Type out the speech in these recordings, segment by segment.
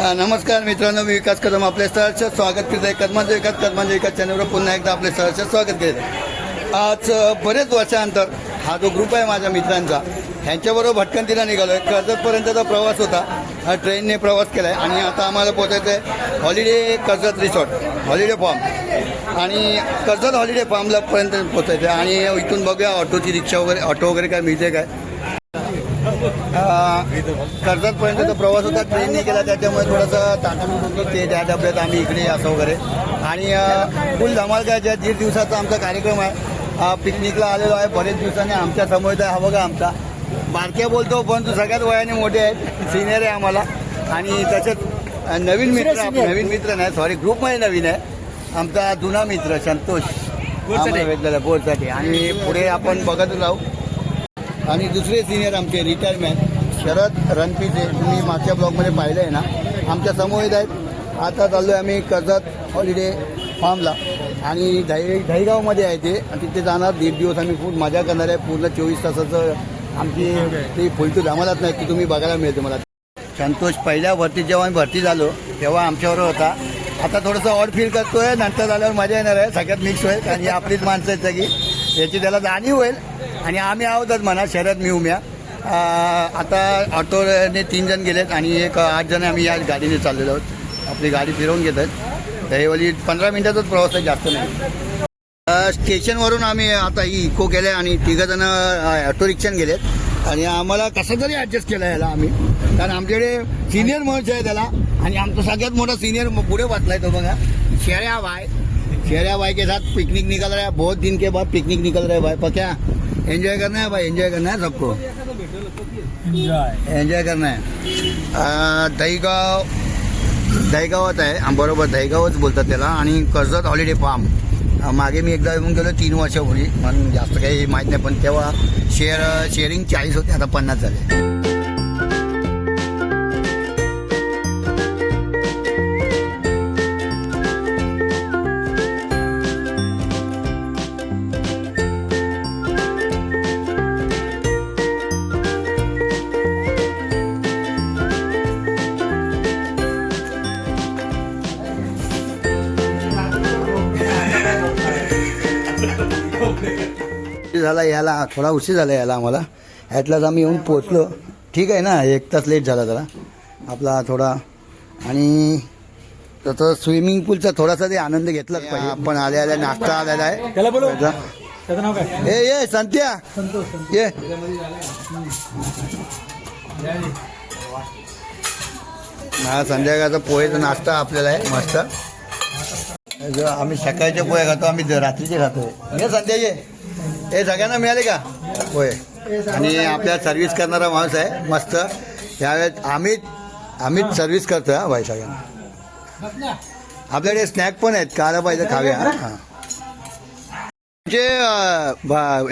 नमस्कार मित्रांनो, मी विकास कदम आपले सहर्ष स्वागत करत आहे. कदमांचं विकास चॅनलवर पुन्हा एकदा आपले सहर्ष स्वागत केलं. आज बरेच वर्षानंतर हा जो ग्रुप आहे माझ्या मित्रांचा, ह्यांच्याबरोबर भटकंतीला निघालो आहे. कर्जतपर्यंतचा प्रवास होता, ट्रेनने प्रवास केला आहे आणि आता आम्हाला पोचायचं आहे holiday Karjat resort, holiday farm आणि कर्जत हॉलिडे फार्मला पर्यंत पोचायचं आहे. आणि इथून बघूया ऑटोची रिक्षा वगैरे, ऑटो वगैरे काय मिळते काय. कर्जतपर्यंतचा प्रवास होता, ट्रेनने केला, त्याच्यामुळे थोडंसं ताटामी ते त्या डब्यात आम्ही इकडे असं वगैरे. आणि फुल धमाल काय, ज्या 1.5 दिवसाचा आमचा कार्यक्रम आहे. पिकनिकला आलेलो आहे बरेच दिवसांनी. आमच्या समोर हा बघा आमचा बारक्या बोलतो, पण तो सगळ्यात वयाने मोठे आहेत, सिनियर आहे आम्हाला. आणि त्याच्यात नवीन मित्र नाही, सॉरी, ग्रुपमध्ये नवीन आहे आमचा जुना मित्र संतोष भेटलेला बोरसाठी. आणि पुढे आपण बघत राहू. आणि दुसरे सिनियर आमचे रिटायरमेंट शरद रणपीचे, तुम्ही मागच्या ब्लॉगमध्ये पाहिलं आहे ना, आमच्या समोर आहेत. आता चाललो आहे आम्ही कर्जत हॉलिडे फार्मला आणि दहीगावमध्ये आहे ते. तिथे जाणार 1.5 दिवस आम्ही खूप मजा करणार आहे. पूर्ण 24 तासाचं आमची ती फुलटू धमालच नाही की तुम्ही बघायला मिळते मला. संतोष पहिल्या भरती जेव्हा आम्ही भरती झालो तेव्हा आमच्याबरोबर होता. आता थोडंसं ऑड फील करतोय, नंतर झाल्यावर मजा येणार आहे, सगळ्यात मिक्स होईल. कारण ही आपलीच माणसं आहेत सगळी, याची त्याला जाणीव होईल. आणि आम्ही आहोतच म्हणा, शरद मी उम्या. आता ऑटोने 3 जण गेलेत आणि 8 जण आम्ही या गाडीने चाललेलो आहोत. आपली गाडी फिरवून घेत आहेत. दहीवली 15 मिनिटाचाच प्रवास आहे, जास्त नाही. स्टेशनवरून आम्ही आता ही इको केलं आहे आणि 3 जण ऑटो रिक्षाने गेलेत. आणि आम्हाला कसं तरी ॲडजस्ट केलं याला आम्ही, कारण आमच्याकडे सिनियर माणूस आहे त्याला. आणि आमचा सगळ्यात मोठा सिनियर पुढे बसलाय तो बघा, शेऱ्या भाई के साथ पिकनिक निकल रहा है. बहुत दिन के बाद पिकनिक निकल रहा है भाई. पक्या एंजॉय करना है भाई, एंजॉय करना है सबको, एंजॉय करना है. दहीगावात आहे बरोबर, दहीगावच बोलतात त्याला. आणि कर्जत हॉलिडे फार्म मागे मी एकदा येऊन गेलो 3 वर्षापूर्वी, म्हणून जास्त काही माहीत नाही. पण तेव्हा शेअरिंग 40 होते, आता 50 झाले. झाला याला, थोडा उशीर झाला याला आम्हाला. ह्यातलाच आम्ही येऊन पोचलो. ठीक आहे ना, 1 तास लेट झाला जरा आपला थोडा. आणि तसं स्विमिंग पूलचा थोडासा ते आनंद घेतलाच पाहिजे. आपण आल्या नाश्ता आलेला आहे. ये संत्या ये. हा संध्याकाळचा पोहेचा नाश्ता आपल्याला आहे मस्त. आम्ही सकाळचे पोहे खातो, आम्ही रात्रीचे खातो. हे संध्या ये, हे सगळ्यांना मिळाले का होय. आणि आपल्या सर्व्हिस करणारा माणूस आहे मस्त. त्यावेळेस आम्हीच सर्व्हिस करतो हा भाई सगळ्यांना. आपल्याकडे स्नॅक पण आहेत, खायला पाहिजे खाव्या. हां म्हणजे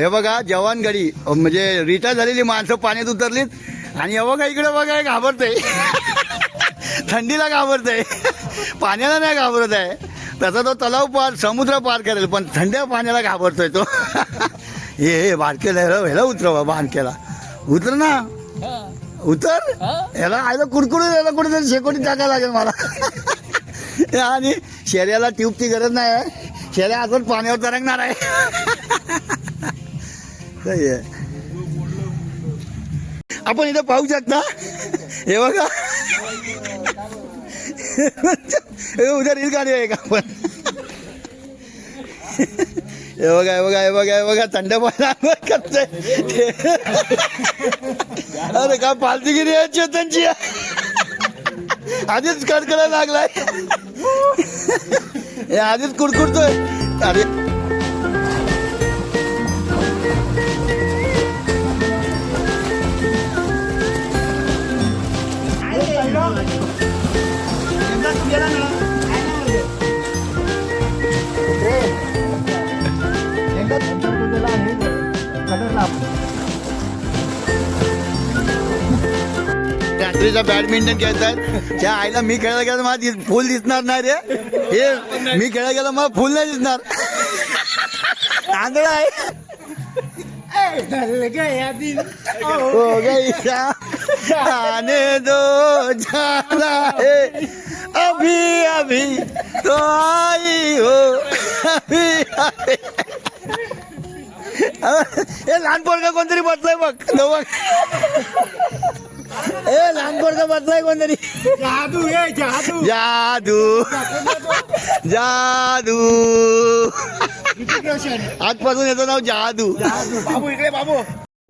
हे बघा जवान गडी, म्हणजे रिटायर झालेली माणसं पाण्यात उतरलीत. आणि हे बघा इकडे बघा, घाबरतंय थंडीला घाबरतंय, पाण्याला नाही घाबरत आहे. तसा तो तलाव पार, समुद्र पार करेल, पण थंड्या पाण्याला घाबरतोय तो. हे बारकेला ह्याला उतरवा, बारकेला उतर ना, उतर. ह्याला आयला कुडकुडून याला कुठेतरी शेकोटी टाकायला लागेल मला. आणि शेऱ्याला ट्यूबची गरज नाही आहे, शेऱ्या असंच पाण्यावर तरंगणार आहे. आपण इथं पाहू शकता, हे बघा उद्या रील गाडी आहे का आपण. हे बघा हे बघा हे बघा हे बघा, थंड पाणी करतोय. अरे का पालतीगिरी आहे चेतनची, आधीच कडकडायला लागलाय. हे आधीच कुडकुडतोय. अरे रात्रीचा बॅडमिंटन खेळतात. त्या आईला मी खेळायला गेला मला फुल दिसणार नाही रे. हे मी खेळायला गेला मला फुल नाही दिसणार. आंधळा आहे. हो गई जाने दो जाना है अभी अभी तो आई हो अभी अभी. हे लहान पोरगा कोणतरी बसलाय बघ तो बघ. हे लहान पोरगा बसलाय कोणतरी. जादू आहे जादू. जादू जादू आजपासून याचं नाव जादू. बाबू इकडे बाबू.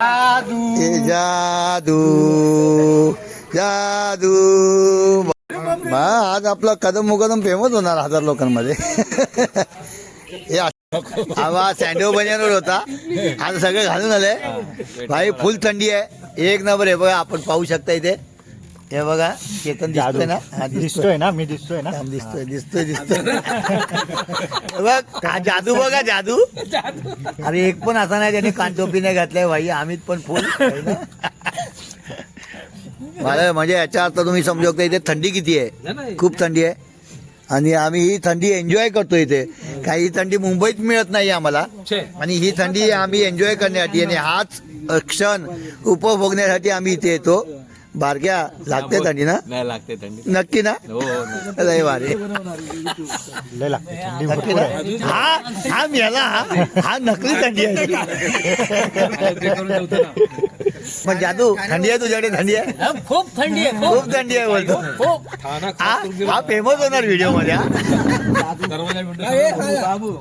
हे जादू जादू. आज आपला कदम मुकदम फेमस होणार 1000 लोकांमध्ये. हे आवाज सँडो बनियानवर होता, आता सगळं घालून आलंय भाई. फुल थंडी आहे, एक नंबर आहे. बघा आपण पाहू शकता इथे. हे बघा चेतन दिसतोय ना. हा दिसतोय ना, मी दिसतोय ना. दिसतोय दिसतोय दिसतोय. बघ हा जादू बघा जादू. अरे एक पण असा नाही त्याने कानटोपी नाही घातलाय भाई. आम्ही पण फुल मला म्हणजे याचा अर्थ तुम्ही समजू शकता इथे थंडी किती आहे. खूप थंडी आहे आणि आम्ही ही थंडी एन्जॉय करतो इथे. काही थंडी मुंबईत मिळत नाही आम्हाला आणि ही थंडी आम्ही एन्जॉय करण्यासाठी आणि हाच क्षण उपभोगण्यासाठी आम्ही इथे येतो. बारक्या लागते थंडी ना. नाही लागते थंडी नक्की ना. लय भारी लय लागते थंडी नक्की भरपूर ना. आहे. हा मेला हा नकली थंडी आहे. मग जादू थंडी आहे तुझ्याकडे. थंडी आहे खूप थंडी आहे. खूप थंडी आहे बोलतो. खूप हा फेमस होणार व्हिडिओ मध्ये. बाबू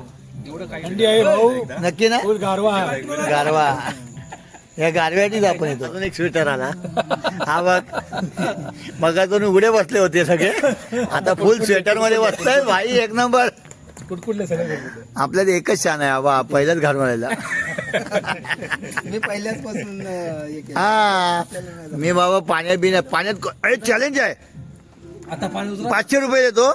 थंडी आहे भाऊ. नक्की ना. फुल गारवा आहे. गारवा या गारव्यातच आपण येतो. अजून एक स्वेटर आला. हा बघ मग अजून उघडे बसले होते सगळे, आता फुल स्वेटर मध्ये बसताय भाई. एक नंबर. कुठकुठले सगळे. आपल्याला एकच छान आहे बाबा, पहिल्याच घालून आलेला. मी पहिल्याच पासून हा मी बाबा पाण्यात अरे चॅलेंज आहे. आता पाणी उतरा. 500 रुपये देतो.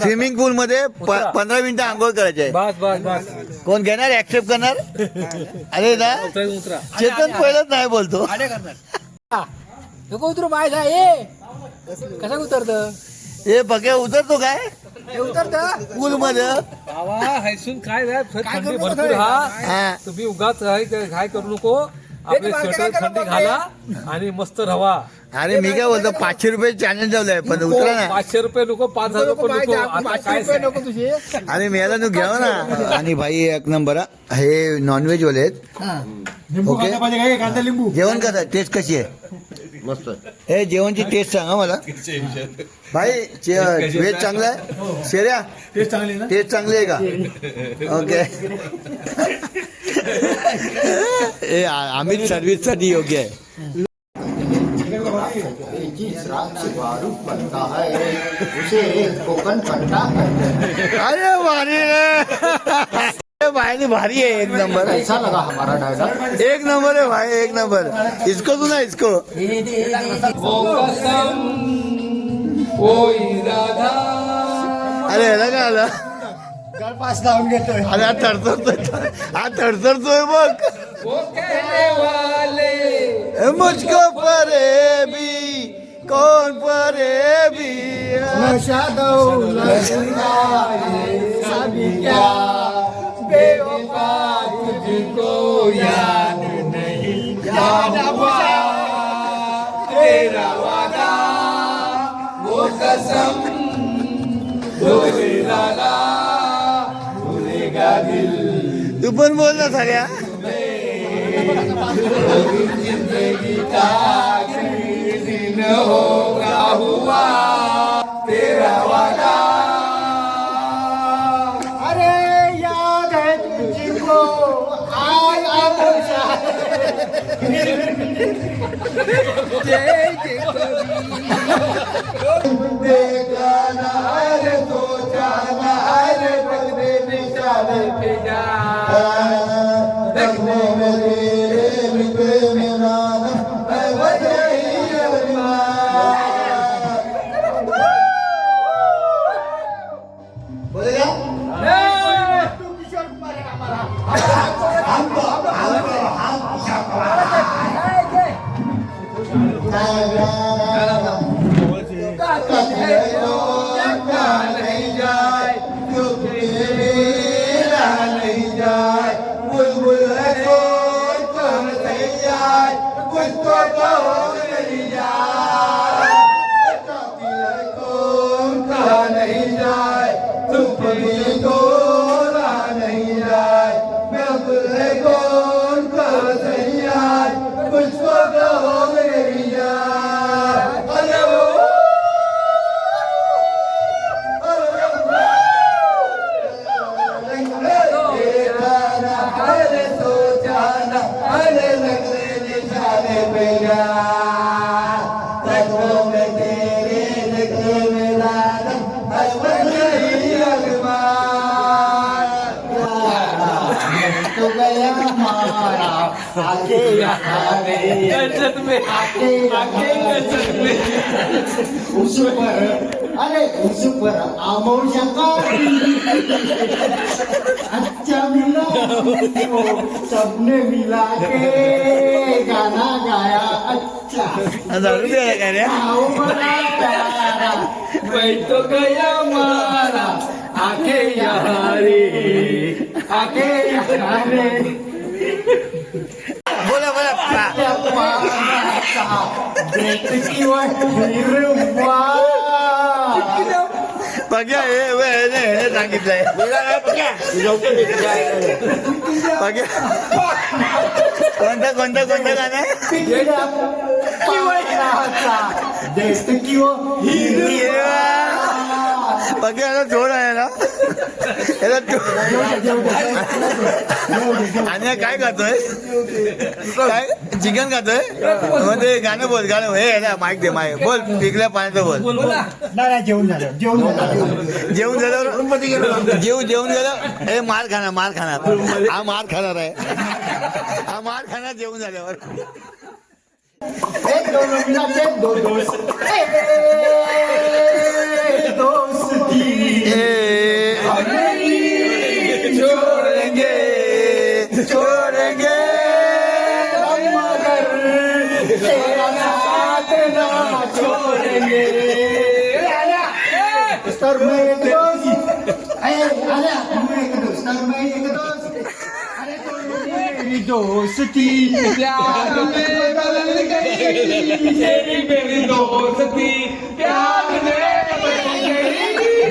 स्विमिंग पूल मध्ये 15 मिनिटं आंघोळ करायचे आहे. बस बस बस. कोण घेणार ऍक्सेप्ट करणार. अरे ना उतरा. चेतन पहिलंच नाही बोलतो. नको उतरू माझा ये. कसा उतरत हे बघ्या उतरतो काय उतरत पूल मध्ये. बाबा हैसून काय रे, थंडी करू भरपूर नका? हा. हा तुम्ही उगाच काय करू नको. आपले स्वेटर थंडी घाला आणि मस्त रवा. अरे मी काय बोलतो 500 रुपये चॅलेंज लावलंय पण उतरा ना. 500 रुपये नको, 5,000 रुपये नको. आता काय रुपये नको तुझे. अरे मेला तू घ्याव ना. आणि भाई एक नंबर हे नॉनव्हेज वाले आहेत. लिंबू ओके. खायला पाहिजे काय. कांदा लिंबू. जेवण कसं टेस्ट कशी आहे. मस्त. हे जेवणची टेस्ट सांगा मला भाई. व्हेज चांगलं आहे. शेऱ्या टेस्ट चांगली ना. टेस्ट चांगली आहे का. ओके. हे आम्ही सर्व्हिस साठी योग्य आहे. अरे भारी रे भाई. भारी है. एक नंबर. ऐसा लगा हमारा डायलॉग. एक नंबर है भाई. एक नंबर. इसको सुना इसको. अरे ह्याला काय आलं. पास लावून घेतोय. अरे हा थरथरतोय. हा थरथरतोय बघ. मुझको फरेबी कौन फरेबी. नशा दौलत सभी क्या बेवफा तुझको याद नहीं. याद हुआ तेरा वादा वो कसम भूलेगा दिल. तू पण बोल ना सगळ्या. जिंदगी का आखिरी दिन होगा हुआ तेरा वादा. अरे याद है तुझको आज आमोशा. देखा ना रे सोचा ना रे बदले निशाने पे जा. देखने में तेरे मित्र मेरा मैं बजाई बोलेगा. तू किशोर कुमार है हमारा. नहीं जाए नहीं जाए बुलबुल है कोई तो नहीं जाए कुछ तो नहीं जाए. कभी तोड़ा नहीं जाए बिल्कुल कौन कर सही आज मुझको कहो मेरी जान अरे वो देखा ना अरे सोचा ना अरे लगने निशाने पे जा तकरों में तेरे दिखने में लानत हर वक्त ही अगमान तो गया हमारा आके यहाँ उस पर अरे उस पर आमोशा का अच्छा मिला हमको सबने मिला के गाना गाया अच्छा दारू प्यायला काय रे आओ बड़ा प्यारा मैं तो गया मारा आके यहाँ रे आके यहाँ रे बोला बोला बघ्या हे सांगितलंय बघ्या कोणतं गाणं बघ्या याला जोड आहे ना याला आणि काय खातोय काय चिकन खातोय मग ते गाणं बोल गाणं हे याला माईक दे माईक बोल पिकल्या पाण्याचं बोल जेवण झालं जेवण झाल्यावर जेवून गेलं हे मार खाणार हा मार खाणार आहे हा मार खाणार जेवण झाल्यावर छोड़ेंगे मगर तेरा साथ ना छोड़ेंगे सर मैं एक दोस्त अरे मैं एक दोस्त सर मैं एक दोस्त अरे तो मेरी दोस्ती प्यार में बदल गई तेरी मेरी दोस्ती प्यार में बदल गई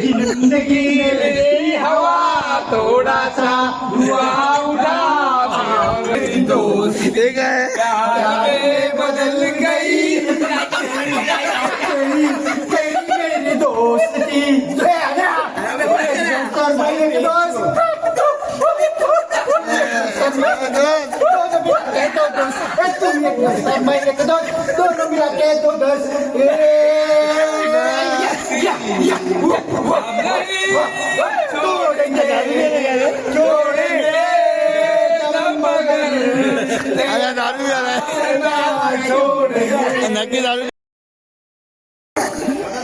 जिंदगी मेरी हवा थोड़ा सा हुआ उठा मेरी दोस्ती ठीक आहे प्यार में बदल गई तेरी मेरी दोस्ती सर मैं एक दोस्त मैं एक दोस्त दोनों मिला के दो दोस्त छोड़ेंगे अरे दारू नक्की दारू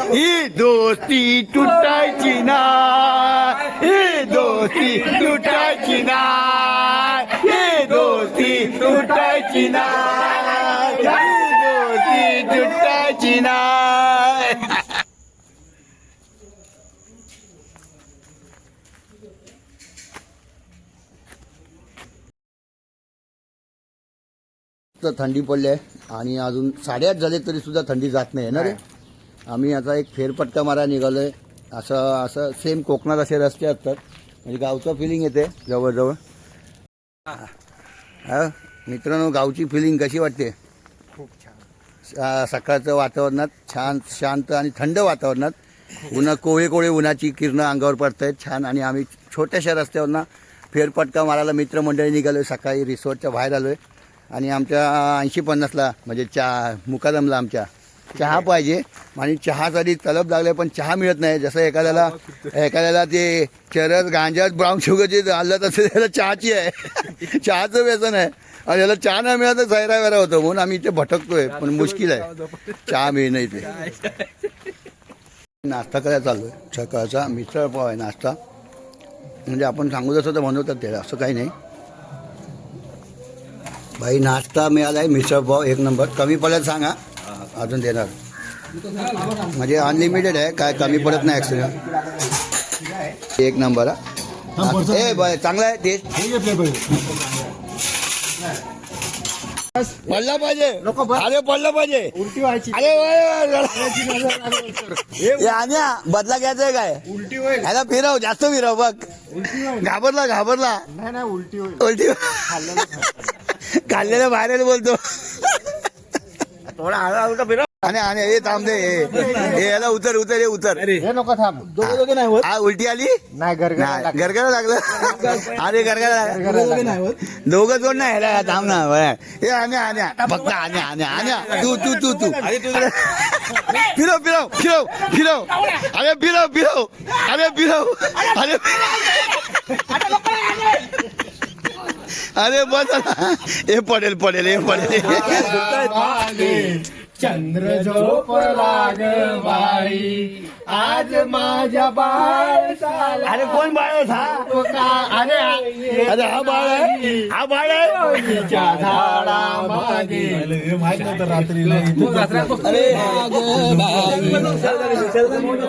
ही दोस्ती तुटायची ना ही दोस्ती तुटायची ना ही दोस्ती तुटायची ना ही दोस्ती तुटायची ना तर थंडी पडली आहे आणि अजून 8:30 झाले तरी सुद्धा थंडी जात नाही ना रे आम्ही आता एक फेरपटका मारायला निघालोय असं सेम कोकणात असे रस्ते असतात म्हणजे गावचं फिलिंग येते जवळजवळ हा मित्रांनो गावची फिलिंग कशी वाटते खूप छान सकाळचं वातावरणात छान शांत आणि थंड वातावरणात कोळे उन्हाची किरणं अंगावर पडत आहेत छान आणि आम्ही छोट्याशा रस्त्यावरनं फेरपटका मारायला मित्रमंडळी निघालो सकाळी रिसॉर्टच्या बाहेर आलो आहे आणि आमच्या 80-50ला म्हणजे मुकादमला आमच्या चहा पाहिजे आणि चहासाठी तलब लागले पण चहा मिळत नाही जसं एखाद्याला ते चरस गांजात ब्राऊन शुगरची हल्लत असेल त्याला चहाची आहे चहाचं व्यसन आहे आणि याला चहा नाही मिळालं तर सैरा वेरा होतो म्हणून आम्ही इथे भटकतोय पण मुश्किल आहे चहा मिळणं इथे नाश्ता करायला चालू आहे सकाळचा मिसळ पाव आहे नाश्ता म्हणजे आपण सांगू तसं तर बनवतात ते असं काही नाही भाई नाश्ता मिळाला आहे मिसळ पाव एक नंबर कमी पडत सांगा अजून देणार म्हणजे अनलिमिटेड आहे काय कमी पडत नाही ॲक्च्युली एक नंबर ए चांगला आहे टेस्ट पडला पाहिजे अरे पडलं पाहिजे उलटी व्हायची अरे हे आण्या बदला घ्यायचंय काय उलटी होईल ह्याला फिरव जास्त फिरव बघ उलटी होईल घाबरला नाही उलटी होईल उलटी काढलेलं बाहेर बोलतो थोडा हळूहळू फिरव आणि हे थांबते हे याला उतर हे उतर हे नको थांब दोघे नाही होत हा उलटी आली नाही गरगरा गरगरा लागलं अरे गरगरा नाही होत दोघं जोड नाही ह्याला थांब ना बरं. हे आण्या फक्त आण्या तू फिरव अरे अरे बस हे पडेल चंद्र झोप लाग बाई आज माझ्या बाळ अरे कोण बाळ अरे हा बाळ आहे झाडा मागे माहित नव्हतं रात्रीला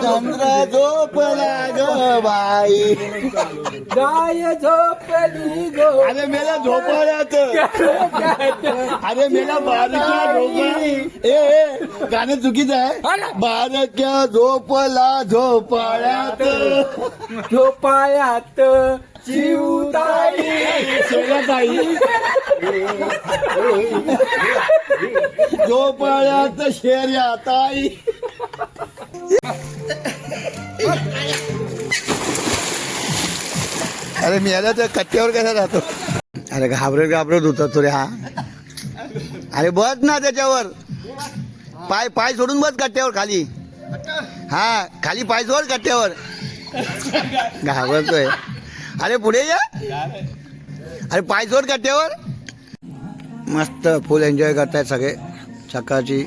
चंद्र झोपला ग बाई गाय झोपली गो अरे मेला झोपाळ्यात अरे मेला बारक्या झोपाळी गाणं चुकीचं आहे बारक्या झोपला झोपाळ्यात झोपायात चिवताई शेळ्याताई झोपाळ्यात शेर्याताई अरे मी आला तर कट्ट्यावर कसा राहतो अरे घाबरत होता तो रे हा अरे बस ना त्याच्यावर पाय सोडून बस कट्ट्यावर खाली हा खाली पाय सोड कट्ट्यावर घाबरतोय अरे पुढे या अरे पाय सोड कट्ट्यावर मस्त फुल एन्जॉय करतायत सगळे सकाळची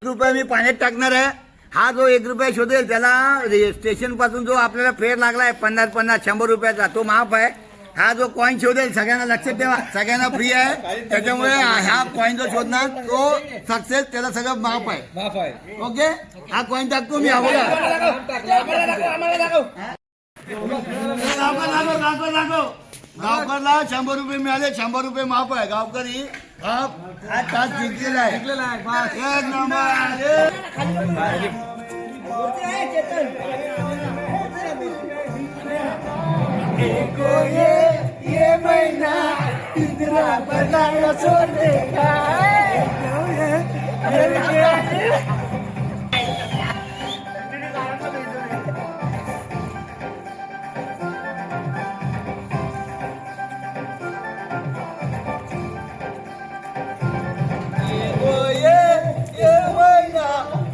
रुपये मी पाण्यात टाकणार आहे हा जो 1 रुपया शोधेल त्याला स्टेशन पासून जो आपल्याला फेर लागलाय 50-100 रुपयाचा तो माफ आहे हा जो कॉईन शोधेल सगळ्यांना लक्षात ठेवा सगळ्यांना फ्री आहे त्याच्यामुळे हा कॉईन जो शोधणार तो सक्सेस त्याला सगळं माफ आहे ओके हा कॉईन टाकतो मी गावकरला 100 रुपये मिळाले 100 रुपये माफ आहे गावकरी हा तास जिंकलेला आहे एक नंबर ये महिना इंदिरा बनाया सोने का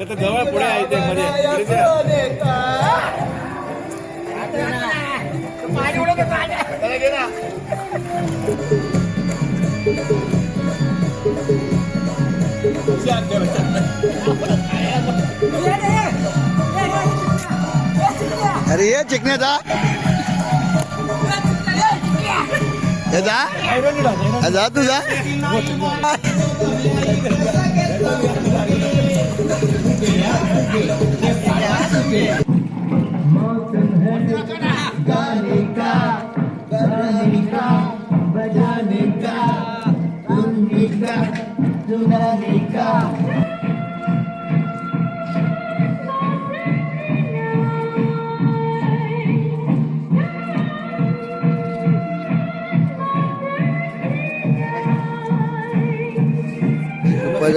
जवळ पुढे आहे ते अरे ये चिकण्याचा जा तुझा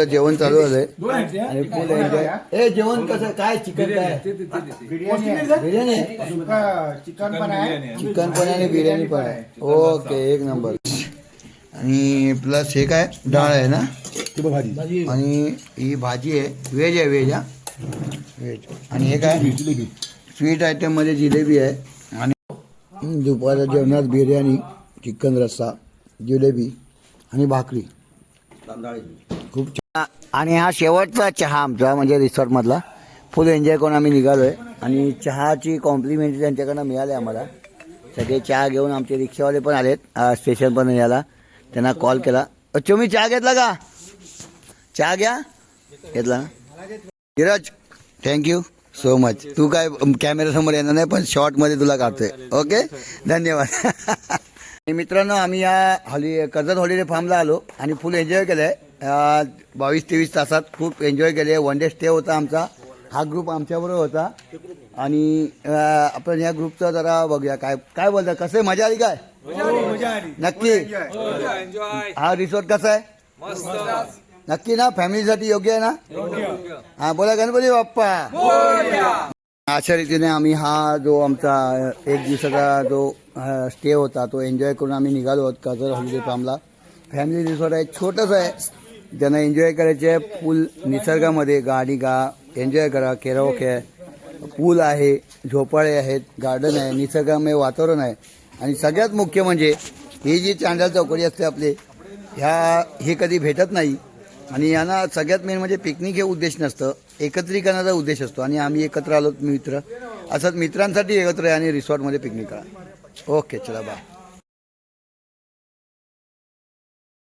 जेवण चालू झालंय आणि फुल एन्जॉय हे जेवण कसं काय चिकन काय बिर्याणी चिकन पण आहे चिकन पण आणि बिर्याणी पण आहे ओके एक नंबर आणि प्लस हे काय डाळ आहे ना ते बघ भाजी आणि ही भाजी आहे व्हेज आहे व्हेज हा व्हेज आणि हे काय जिलेबी स्वीट आयटममध्ये जिलेबी आहे आणि दुपारच्या जेवणात बिर्याणी चिकन रस्सा जिलेबी आणि भाकरी खूप छान. आणि हा शेवटचा चहा आमचा म्हणजे रिसॉर्टमधला फुल एन्जॉय करून आम्ही निघालो आहे आणि चहाची कॉम्प्लिमेंटरी त्यांच्याकडनं मिळाली आम्हाला. सगळे चहा घेऊन आमचे रिक्षावाले पण आलेत स्टेशन पण यायला. त्यांना कॉल केला तुम्ही चहा घेतला का चहा घ्या घेतला ना धीरज थँक्यू सो मच. तू काय कॅमेऱ्यासमोर येणार नाही पण शॉर्टमध्ये तुला काढतोय. ओके धन्यवाद. आणि मित्रांनो आम्ही या कर्जत हॉलिडे फार्मला आलो आणि फुल एन्जॉय केलं आहे. 22-23 तासात खूप एन्जॉय केले. वन डे स्टे होता आमचा. हा ग्रुप आमच्याबरोबर होता आणि आपण या ग्रुपचं जरा बघूया काय काय बोलता कसं मजा आली काय नक्की. हा रिसॉर्ट कसा आहे नक्की ना फॅमिलीसाठी योग्य आहे ना. हा बोला गणपती बाप्पा. अशा रीतीने आम्ही हा जो आमचा 1 दिवसाचा जो स्टे होता तो एन्जॉय करून आम्ही निघालो आहोत कर्जत हॉलिडे फार्मला. फॅमिली रिसॉर्ट आहे छोटंसं आहे. ज्यांना एन्जॉय करायचे आहे फुल निसर्गामध्ये गाडी एन्जॉय करा. केराओके आहे पूल आहे झोपाळे आहेत गार्डन आहे निसर्गमय वातावरण आहे आणि सगळ्यात मुख्य म्हणजे ही जी चांडाल चौकडी असते आपले हे कधी भेटत नाही. आणि यांना सगळ्यात मेन म्हणजे पिकनिक हे उद्देश नसतं एकत्रीकरणाचा उद्देश असतो आणि आम्ही एकत्र आलो मित्र असंच मित्रांसाठी एकत्र आहे आणि रिसॉर्टमध्ये पिकनिक करा. ओके चला बाय.